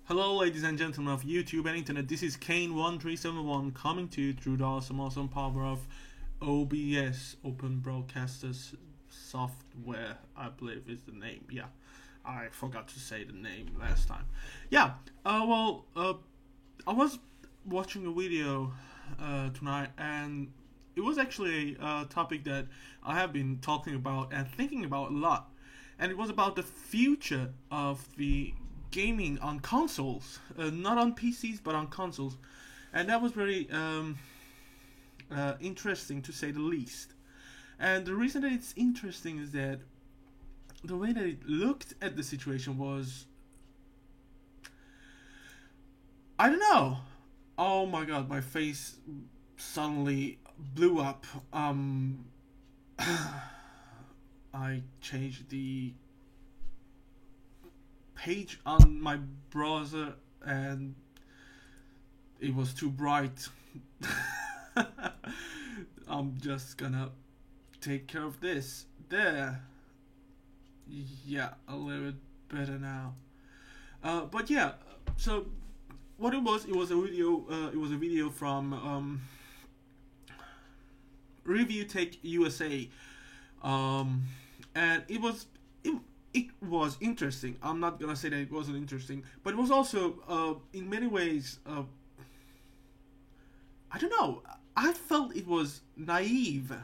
Hello, ladies and gentlemen of YouTube and Internet. This is Kane1371 coming to you through the awesome power of OBS, Open Broadcasters Software, I believe is the name. Yeah, I forgot to say the name last time. Yeah, I was watching a video tonight, and it was actually a topic that I have been talking about and thinking about a lot. And it was about the future of the gaming on consoles, not on PCs but on consoles, and that was very interesting to say the least. And the reason that it's interesting is that the way that it looked at the situation was, I don't know. Oh my god, my face suddenly blew up. I changed the page on my browser and it was too bright. I'm just gonna take care of this. There. Yeah, a little bit better now. But yeah, so what it was a video from Review Tech USA. And it was interesting. I'm not gonna say that it wasn't interesting, but it was also in many ways I don't know. I felt it was naive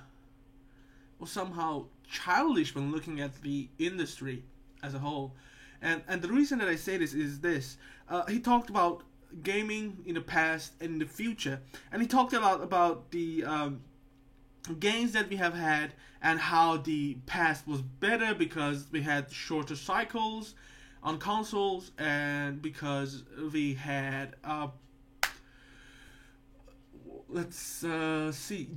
or somehow childish when looking at the industry as a whole. And the reason that I say this is this: he talked about gaming in the past and in the future, and he talked a lot about the games that we have had and how the past was better because we had shorter cycles on consoles and because we had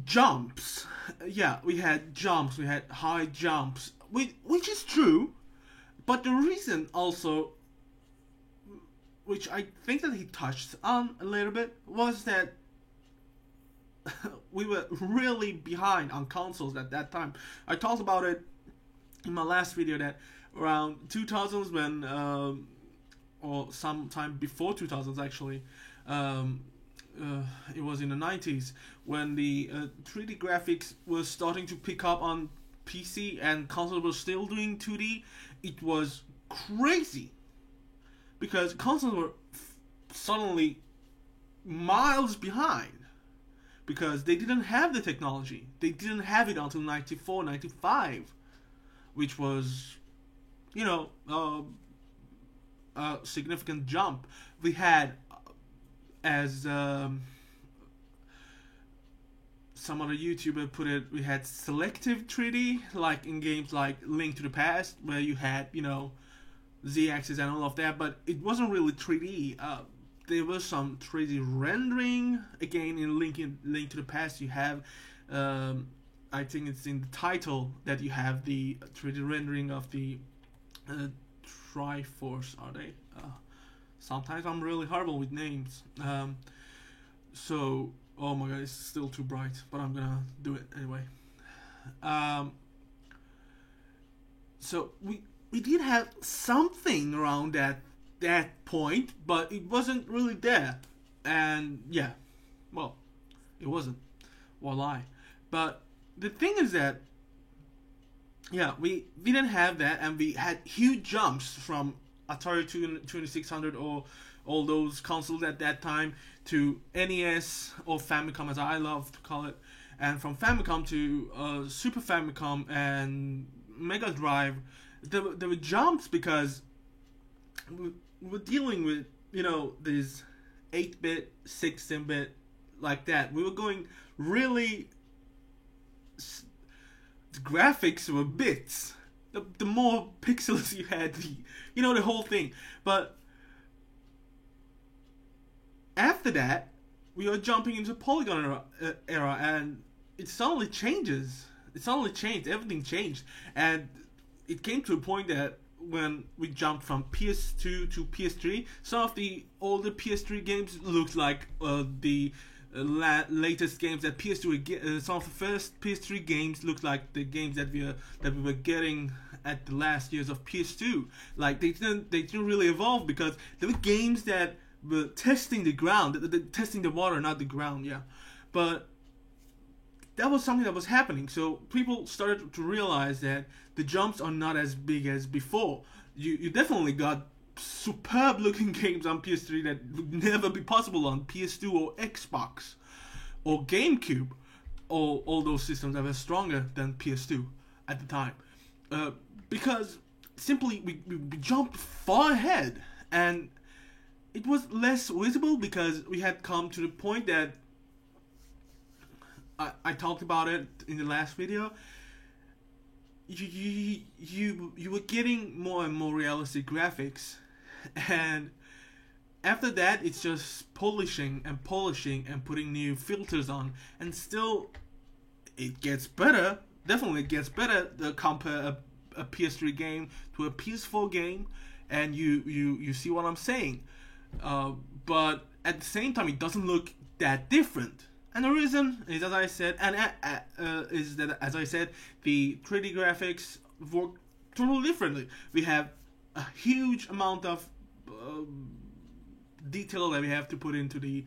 jumps. Yeah, we had jumps, we had high jumps, which is true, but the reason also, which I think that he touched on a little bit, was that we were really behind on consoles at that time. I talked about it in my last video that around 2000s when, or sometime before 2000s actually, it was in the 90s when the 3D graphics was starting to pick up on PC and consoles were still doing 2D. It was crazy because consoles were suddenly miles behind. Because they didn't have the technology. They didn't have it until 94, 95. Which was, a significant jump. We had, as some other YouTuber put it, we had selective 3D, like in games like Link to the Past, where you had, Z-axis and all of that, but it wasn't really 3D. There was some 3D rendering. Again, in Link to the Past, you have, I think it's in the title that you have the 3D rendering of the Triforce. Are they? Sometimes I'm really horrible with names. So, oh my god, it's still too bright, but I'm gonna do it anyway. So we did have something around that point, but it wasn't really there. And yeah, well, it wasn't. Well, lie. But the thing is that, yeah, we didn't have that, and we had huge jumps from Atari 2600 or all those consoles at that time to NES or Famicom, as I love to call it, and from Famicom to Super Famicom and Mega Drive. There were jumps because we're dealing with, these 8-bit, 16-bit, like that. We were going really... The graphics were bits. The more pixels you had, the whole thing. But after that, we are jumping into polygon era, and it suddenly changes. It suddenly changed. Everything changed. And it came to a point that when we jumped from PS2 to PS3, some of the older PS3 games looked like the latest games that PS2 some of the first PS3 games looked like the games that we were getting at the last years of PS2. Like they didn't really evolve because there were games that were testing the ground, testing the water, not the ground. Yeah, but that was something that was happening. So people started to realize that the jumps are not as big as before. You definitely got superb looking games on PS3 that would never be possible on PS2 or Xbox or GameCube, or all those systems that were stronger than PS2 at the time, because simply we jumped far ahead, and it was less visible because we had come to the point that I talked about it in the last video. You were getting more and more realistic graphics, and after that it's just polishing and putting new filters on, and still it gets better. Definitely it gets better to compare a PS3 game to a PS4 game, and you see what I'm saying. But at the same time, it doesn't look that different. And the reason is, as I said, the 3D graphics work totally differently. We have a huge amount of detail that we have to put into the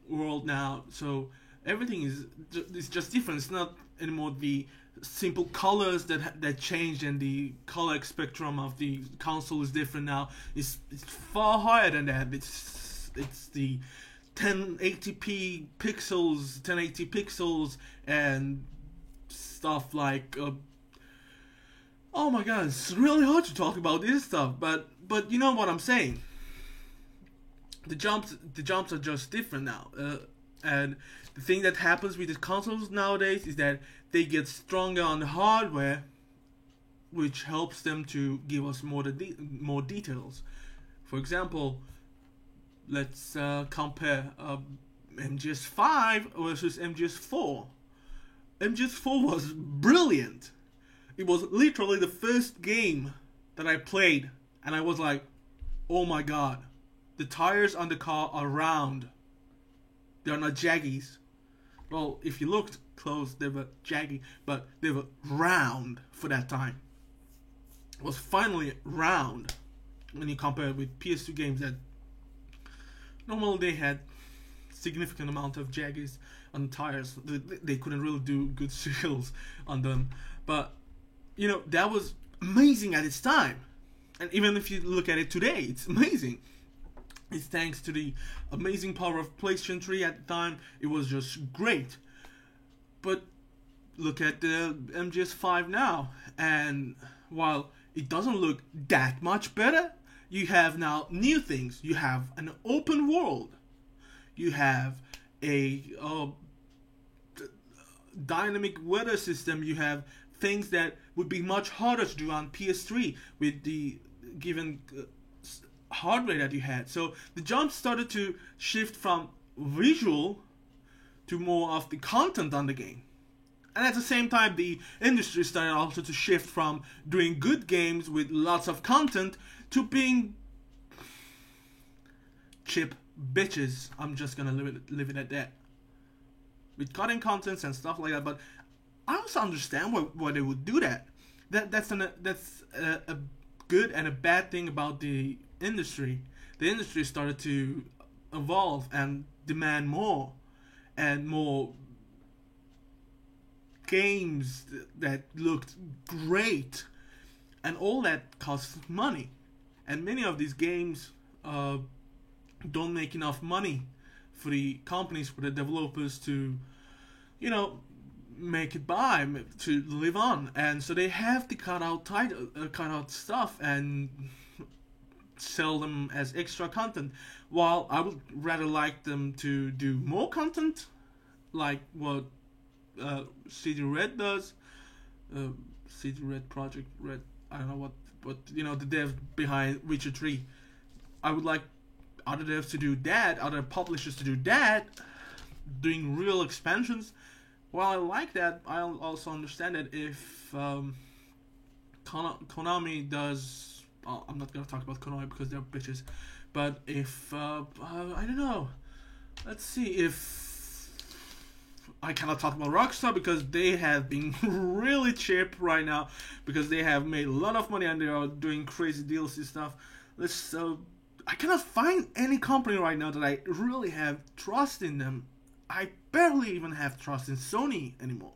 world now. So everything is just different. It's not anymore the simple colors that changed, and the color spectrum of the console is different now. It's far higher than that. It's the 1080p pixels, 1080 pixels, and stuff like. Oh my god, it's really hard to talk about this stuff, but you know what I'm saying. The jumps are just different now, and the thing that happens with the consoles nowadays is that they get stronger on the hardware, which helps them to give us more details. For example, let's compare MGS5 versus MGS4. MGS4 was brilliant. It was literally the first game that I played, and I was like, oh my god, the tires on the car are round. They are not jaggies. Well, if you looked close, they were jaggy, but they were round for that time. It was finally round when you compare it with PS2 games that normally they had significant amount of jaggies on the tires. They couldn't really do good seals on them, but you know, that was amazing at its time. And even if you look at it today, it's amazing. It's thanks to the amazing power of PlayStation 3 at the time. It was just great. But look at the MGS5 now, and while it doesn't look that much better, you have now new things. You have an open world. You have a dynamic weather system. You have things that would be much harder to do on PS3 with the given hardware that you had. So the jump started to shift from visual to more of the content on the game. And at the same time, the industry started also to shift from doing good games with lots of content to being cheap bitches. I'm just gonna leave it at that. With cutting contents and stuff like that, but I also understand why they would do that. That's a good and a bad thing about the industry. The industry started to evolve and demand more and more games that looked great, and all that costs money. And many of these games don't make enough money for the companies, for the developers to, you know, make it by, to live on. And so they have to cut out stuff and sell them as extra content, while I would rather like them to do more content, like what CD Red does. CD Red, Project Red, I don't know what you know, the dev behind Witcher 3. I would like other devs to do that, other publishers to do that, doing real expansions. While I like that, I also understand that if Konami does, I'm not gonna talk about Konami because they're bitches, but if I don't know, let's see, if I cannot talk about Rockstar because they have been really cheap right now because they have made a lot of money and they are doing crazy DLC stuff. I cannot find any company right now that I really have trust in them. I barely even have trust in Sony anymore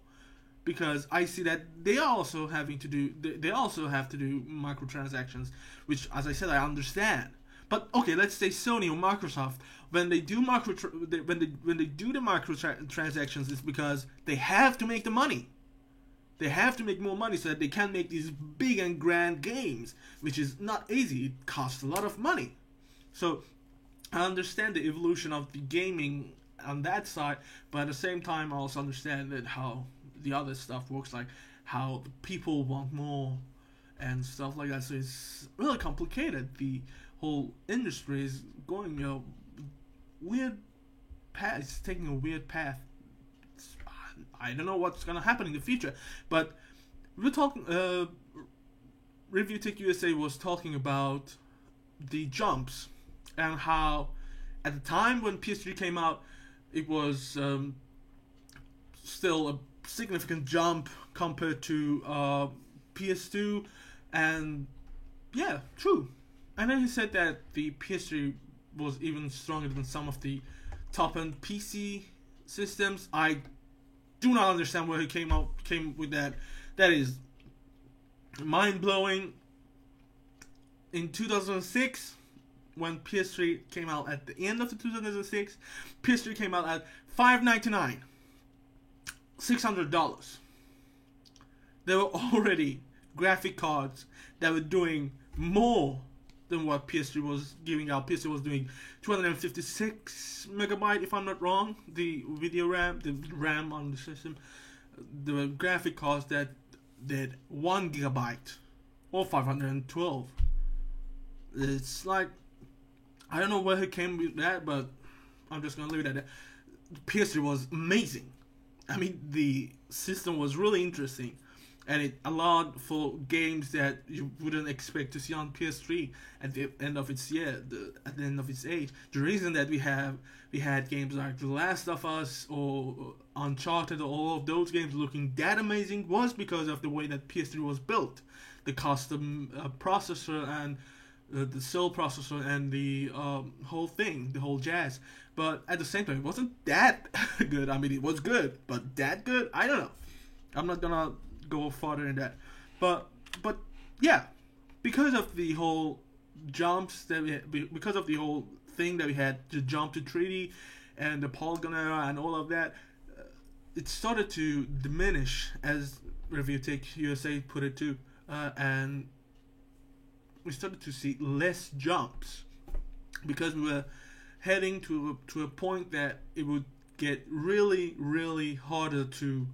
because I see that they also have to do microtransactions, which, as I said, I understand. But okay, let's say Sony or Microsoft, when they do when they do the microtransactions, it's because they have to make the money. They have to make more money so that they can make these big and grand games, which is not easy. It costs a lot of money. So I understand the evolution of the gaming on that side, but at the same time, I also understand that how the other stuff works, like how the people want more and stuff like that. So it's really complicated. The whole industry is going weird path. It's taking a weird path. I don't know what's gonna happen in the future, but we're talking. Review Tech USA was talking about the jumps and how at the time when PS3 came out, it was still a significant jump compared to PS2, and yeah, true. And then he said that the PS3 was even stronger than some of the top-end PC systems. I do not understand where he came with that. That is mind-blowing. In 2006, when PS3 came out at the end of the 2006, PS3 came out at $599, $600. There were already graphic cards that were doing more than what PS3 was giving out. PS3 was doing 256 megabyte, if I'm not wrong, the video RAM, the RAM on the system. The graphic cards that did 1 gigabyte or 512. It's like, I don't know where he came with that, but I'm just gonna leave it at that. PS3 was amazing. I mean, the system was really interesting, and it allowed for games that you wouldn't expect to see on PS3 at the end of its at the end of its age. The reason that we had games like The Last of Us or Uncharted or all of those games looking that amazing was because of the way that PS3 was built, the custom processor and the cell processor and the whole thing, the whole jazz. But at the same time, it wasn't that good. I mean, it was good, but that good? I don't know. I'm not gonna go farther in that. But yeah, because of the whole jumps that we had, because of the whole thing that we had to jump to 3D and the polygon era and all of that, it started to diminish, as Review Tech USA put it too, and we started to see less jumps because we were heading to a point that it would get really, really harder to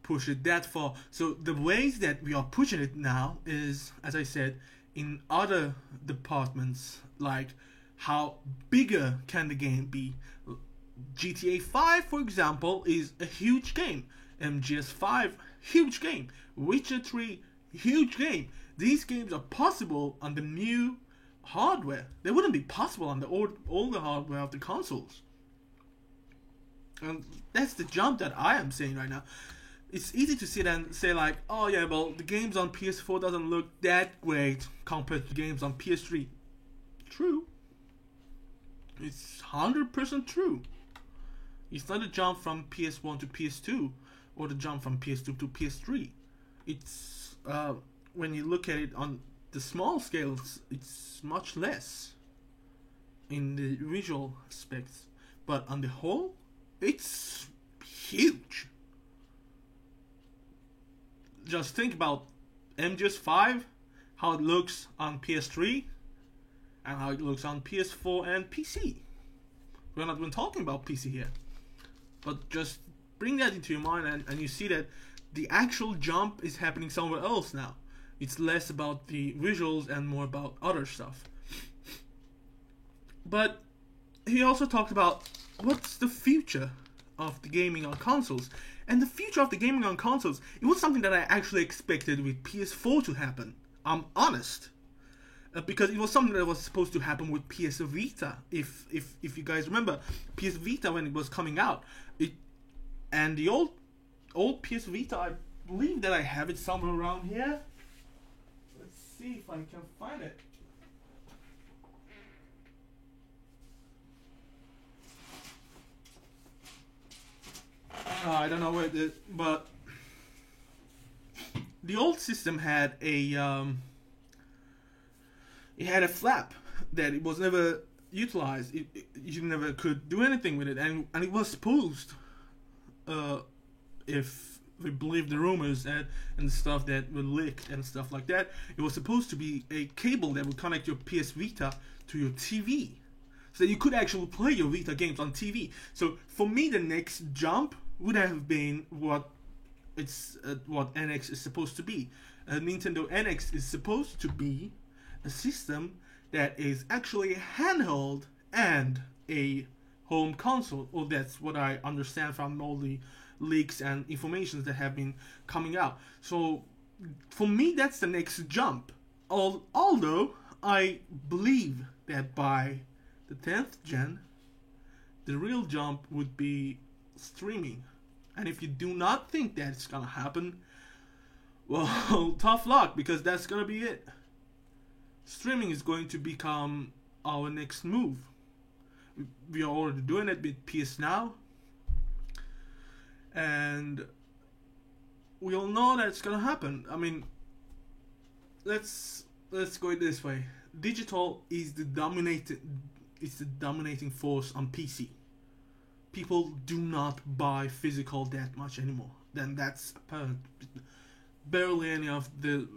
push it that far. So the ways that we are pushing it now is, as I said, in other departments, like how bigger can the game be. GTA 5, for example, is a huge game. MGS5, huge game. Witcher 3, huge game. These games are possible on the new hardware. They wouldn't be possible on the older hardware of the consoles. And that's the jump that I am saying right now. It's easy to sit and say like, oh yeah, well, the games on PS4 doesn't look that great compared to games on PS3. True. It's 100% true. It's not a jump from PS1 to PS2 or the jump from PS2 to PS3. It's when you look at it on the small scales, it's much less in the visual aspects, but on the whole, it's huge. Just think about MGS5, how it looks on PS3, and how it looks on PS4 and PC. We're not even talking about PC here, but just bring that into your mind, and you see that the actual jump is happening somewhere else now. It's less about the visuals and more about other stuff. But he also talked about what's the future of the gaming on consoles. And the future of the gaming on consoles, it was something that I actually expected with PS4 to happen. I'm honest. Because it was something that was supposed to happen with PS Vita. If you guys remember, PS Vita, when it was coming out, it And the old PS Vita, I believe that I have it somewhere around here. Let's see if I can find it. I don't know where it is, but the old system had it had a flap that it was never utilized. You never could do anything with it, and it was supposed, if we believe the rumors and stuff that were leaked and stuff like that, it was supposed to be a cable that would connect your PS Vita to your TV, so that you could actually play your Vita games on TV. So for me, the next jump would have been what NX is supposed to be. Nintendo NX is supposed to be a system that is actually handheld and a home console. Or that's what I understand from all the leaks and informations that have been coming out. So for me, that's the next jump. Although I believe that by the 10th gen, the real jump would be streaming. And if you do not think that's gonna happen, well, tough luck, because that's gonna be it. Streaming is going to become our next move. We are already doing it with PS Now, and we all know that it's gonna happen. I mean, let's go it this way. Digital is the dominating force on PC. People do not buy physical that much anymore. Then that's apparent. Barely any of the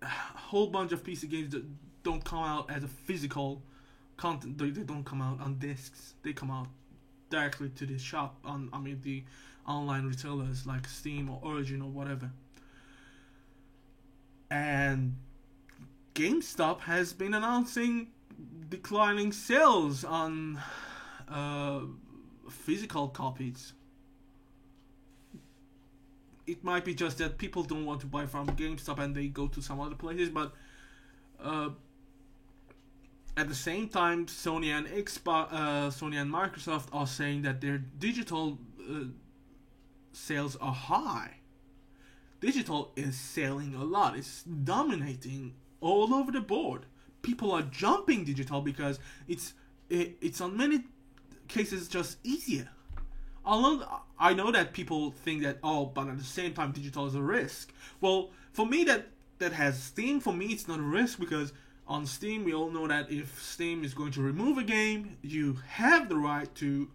whole bunch of PC games that don't come out as a physical content. They don't come out on discs. They come out directly to the shop the online retailers like Steam or Origin or whatever. And GameStop has been announcing declining sales on physical copies. It might be just that people don't want to buy from GameStop and they go to some other places, but at the same time, Sony and Microsoft are saying that their digital sales are high. Digital is selling a lot. It's dominating all over the board. People are jumping digital because it's on many cases just easier. Although I know that people think that, but at the same time digital is a risk. Well, for me that has Steam, for me it's not a risk, because on Steam we all know that if Steam is going to remove a game, you have the right to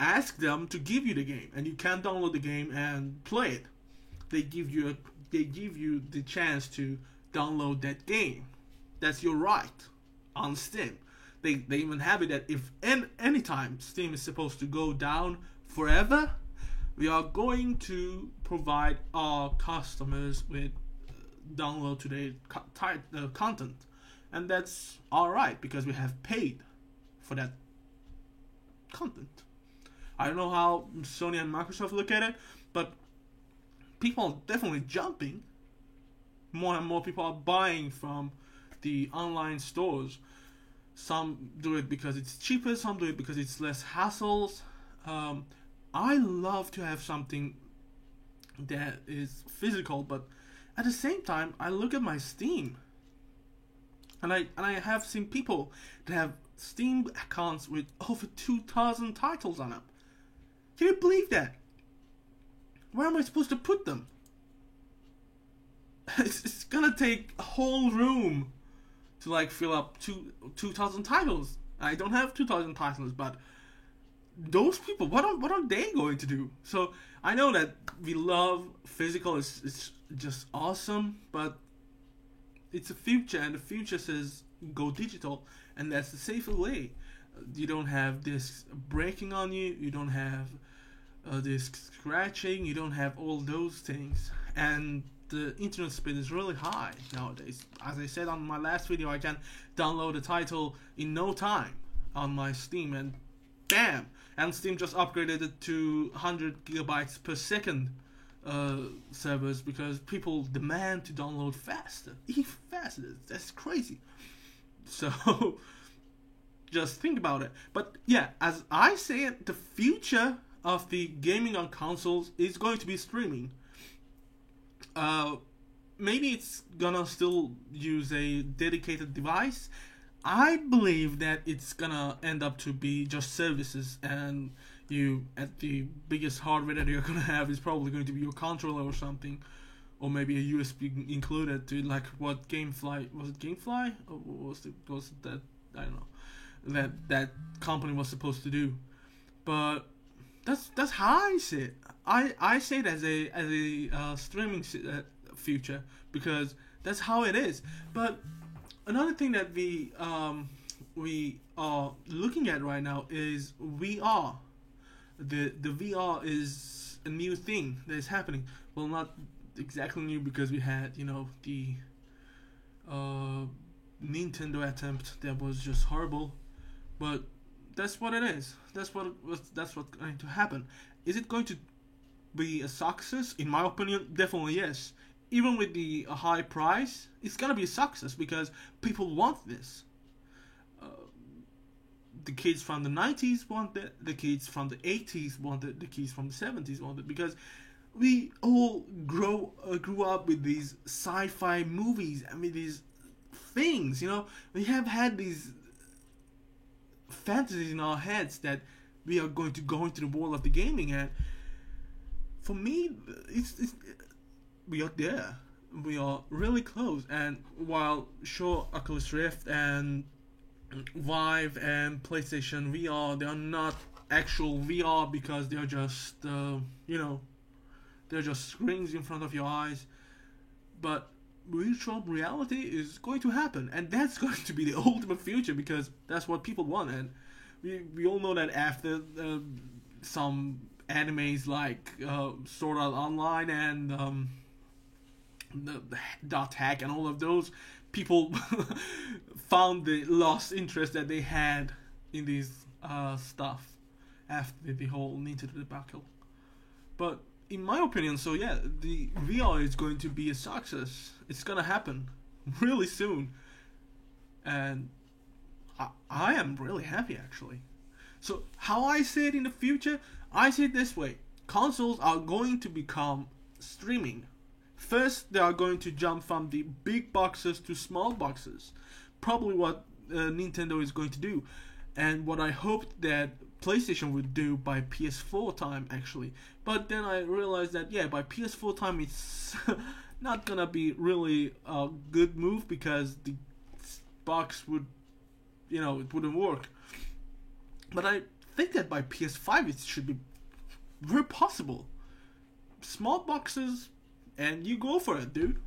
ask them to give you the game, and you can download the game and play it. They give you the chance to download that game. That's your right on Steam. They even have it that if anytime Steam is supposed to go down forever, we are going to provide our customers with download to their content, and that's all right because we have paid for that content. I don't know how Sony and Microsoft look at it, but people are definitely jumping. More and more people are buying from the online stores. Some do it because it's cheaper, some do it because it's less hassles. I love to have something that is physical, but at the same time, I look at my Steam, and I have seen people that have Steam accounts with over 2,000 titles on them. Can you believe that? Where am I supposed to put them? It's gonna take a whole room to fill up 2,000 titles. I don't have 2,000 titles, but those people, what are they going to do? So I know that we love physical, it's just awesome, but it's a future, and the future says go digital, and that's the safer way. You don't have discs breaking on you, you don't have discs scratching, you don't have all those things, and the internet speed is really high nowadays. As I said on my last video, I can download a title in no time on my Steam, and bam! And Steam just upgraded it to 100 gigabytes per second servers because people demand to download faster. Even faster. That's crazy. So, just think about it. But yeah, as I say it, the future of the gaming on consoles is going to be streaming. Uh, Maybe it's gonna still use a dedicated device. I believe that it's gonna end up to be just services, and you at the biggest hardware that you're gonna have is probably going to be your controller or something, or maybe a USB included to like what GameFly was it GameFly or was it that I don't know that company was supposed to do, but that's how I see it. I see it as a streaming future because that's how it is. But another thing that we are looking at right now is VR. The VR is a new thing that is happening. Well, not exactly new because we had the Nintendo attempt that was just horrible, but that's what it is. That's what's going to happen. Is it going to be a success? In my opinion, definitely yes. Even with the high price, it's gonna be a success because people want this. The kids from the 90s want it, the kids from the 80s want it, the kids from the 70s want it, because we all grew up with these sci-fi movies. I mean, these things, we have had these fantasies in our heads that we are going to go into the world of the gaming, and for me, it's we are there. We are really close. And while sure, Oculus Rift and Vive and PlayStation VR, they are not actual VR because they're just they're just screens in front of your eyes. But virtual reality is going to happen, and that's going to be the ultimate future because that's what people want. And we all know that after some animes like Sword Art Online and the Dot Hack and all of those, people found the lost interest that they had in these stuff after the whole Nintendo debacle. But in my opinion, so yeah, the VR is going to be a success. It's gonna happen really soon, and I am really happy actually. So how I see it in the future, I see it this way: consoles are going to become streaming. First, they are going to jump from the big boxes to small boxes. Probably what Nintendo is going to do, and what I hoped that PlayStation would do by PS4 time actually. But then I realized that by PS4 time it's not gonna be really a good move because the box would, it wouldn't work. But I think that by PS5 it should be very possible. Small boxes, and you go for it, dude.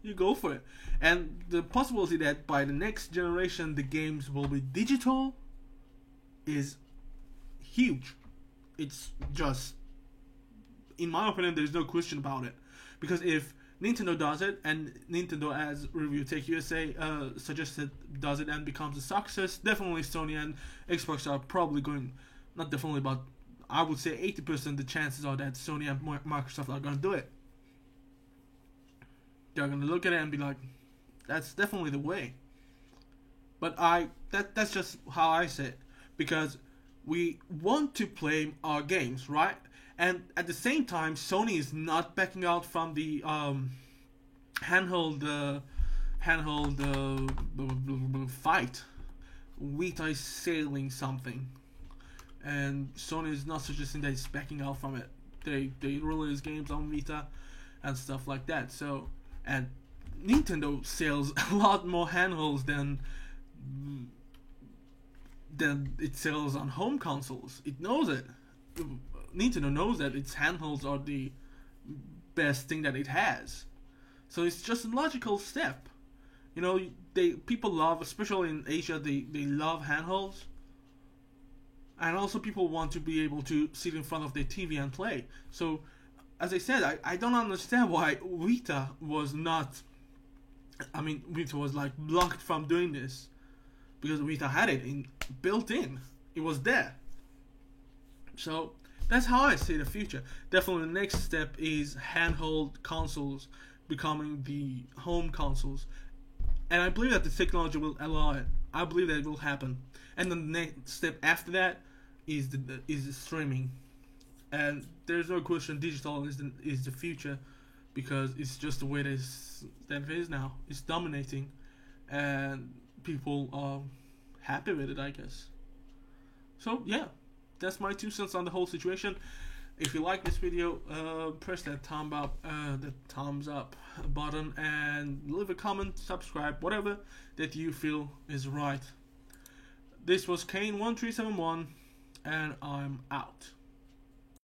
You go for it. And the possibility that by the next generation the games will be digital is huge. It's just, in my opinion, there's no question about it. Because if Nintendo does it, and Nintendo, as Review Tech USA suggested, does it and becomes a success, definitely Sony and Xbox are probably going, not definitely, but I would say 80% the chances are that Sony and Microsoft are going to do it. They're going to look at it and be like, that's definitely the way. But that's just how I say it. Because we want to play our games, right? And at the same time, Sony is not backing out from the handheld fight. Vita is selling something, and Sony is not suggesting that it's backing out from it. They release games on Vita and stuff like that. So, and Nintendo sells a lot more handhelds than it sells on home consoles. It knows it. Nintendo knows that its handhelds are the best thing that it has. So it's just a logical step. People love, especially in Asia, they love handhelds. And also people want to be able to sit in front of their TV and play. So, as I said, I don't understand why Vita was not... Vita was like blocked from doing this. Because Vita had it built in. It was there. So, that's how I see the future. Definitely the next step is handheld consoles becoming the home consoles. And I believe that the technology will allow it. I believe that it will happen. And the next step after that is the streaming. And there's no question digital is the future, because it's just the way that it is now. It's dominating, and people are happy with it, I guess. So yeah, that's my 2 cents on the whole situation. If you like this video, press that thumbs up button, and leave a comment, subscribe, whatever that you feel is right. This was Kane1371, and I'm out.